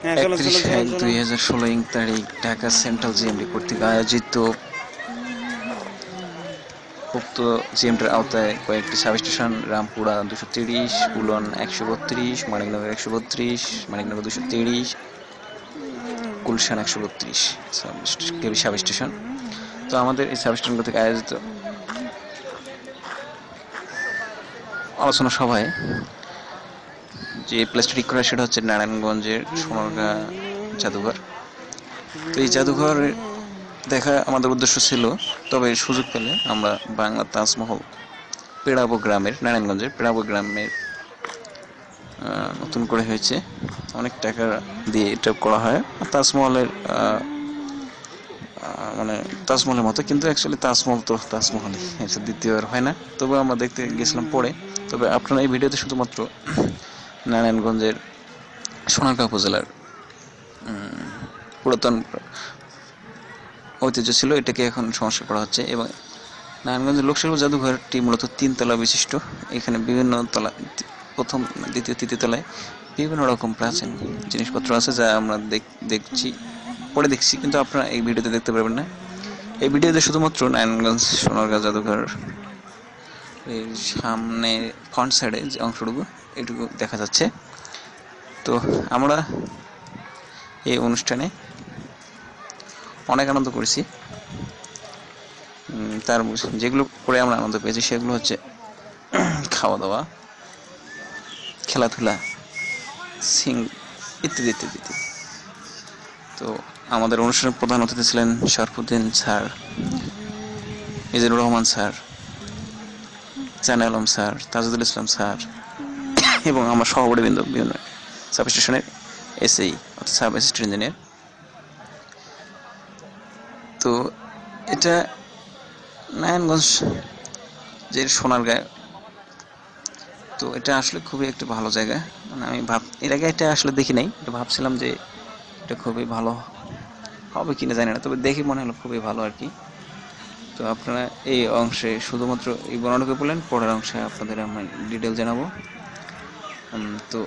হ্যাঁ, চলুন চলুন চলুন চলুন। 31/১২/২০১৬ তারিখ ঢাকা সেন্ট্রাল জিএমডি কর্তৃক আয়োজিত উক্ত জিএমডির আওতায় কয়েকটি সাবস্টেশন রামপুরা ২৩০, উলন ১৩২, মানিকনগর ১৩২, মানিকনগর ২৩০, গুলশান ১৩২ কেবি সাবস্টেশন। তো আমাদের এই সাবস্টেশনগুলো থেকে আয়োজিত আলোচনা সভায় যে প্লেসটি ঠিক করা সেটা হচ্ছে নারায়ণগঞ্জের সোনারগাঁ জাদুঘর। তো এই জাদুঘর দেখা আমাদের উদ্দেশ্য ছিল, তবে সুযোগ পেলে আমরা বাংলা তাজমহল পেড়াবো গ্রামের, নারায়ণগঞ্জের পেড়াবো গ্রামের নতুন করে হয়েছে, অনেক টাকা দিয়ে এটা করা হয়। তাজমহলের মানে তাজমহলের মতো, কিন্তু অ্যাকচুয়ালি তাজমহল তো তাজমহলই, এটা দ্বিতীয়বার হয় না। তবে আমরা দেখতে গেছিলাম পরে। তবে আপনারা এই ভিডিওতে শুধুমাত্র নারায়ণগঞ্জের সোনারগাঁ উপজেলার পুরাতন ঐতিহ্য ছিল, এটাকে এখন সংস্কার করা হচ্ছে। এবং নারায়ণগঞ্জের লোকশিল্প জাদুঘরটি মূলত ৩ তলা বিশিষ্ট। এখানে বিভিন্ন তলা, প্রথম, দ্বিতীয়, তৃতীয় তলায় বিভিন্ন রকম প্রাচীন জিনিসপত্র আছে, যা আমরা দেখছি, কিন্তু আপনারা এই ভিডিওতে দেখতে পারবেন না। এই ভিডিওতে শুধুমাত্র নারায়ণগঞ্জ সোনারগাঁ জাদুঘর এর সামনে ফ্রন্ট সাইডে যে অংশটুকু, এটুকু দেখা যাচ্ছে। তো আমরা এই অনুষ্ঠানে অনেক আনন্দ করেছি। তার যেগুলো করে আমরা আনন্দ পেয়েছি সেগুলো হচ্ছে খাওয়া দাওয়া, খেলাধুলা, সিং ইত্যাদি ইত্যাদি ইত্যাদি। তো আমাদের অনুষ্ঠানের প্রধান অতিথি ছিলেন শরফুদ্দিন স্যার, মিজানুর রহমান স্যার, জানে আলম স্যার, তাজুদুল ইসলাম স্যার এবং আমার সহপাঠীবৃন্দ, বিভিন্ন সাবস্টেশনের এসএই অর্থাৎ সাব অ্যাসিস্ট্যান্ট ইঞ্জিনিয়ার। তো এটা নারায়ণগঞ্জ যে সোনারগাঁও, তো এটা আসলে খুবই একটা ভালো জায়গা। মানে আমি এর আগে এটা আসলে দেখি নাই, এটা ভাবছিলাম যে এটা খুবই ভালো হবে কিনা জানি না, তবে দেখে মনে হলো খুবই ভালো আর কি। তো আপনারা এই অংশে শুধুমাত্র এই বর্ণনাটুকু বললেন, পরের অংশে আপনাদের আমি ডিটেল জানাবো। তো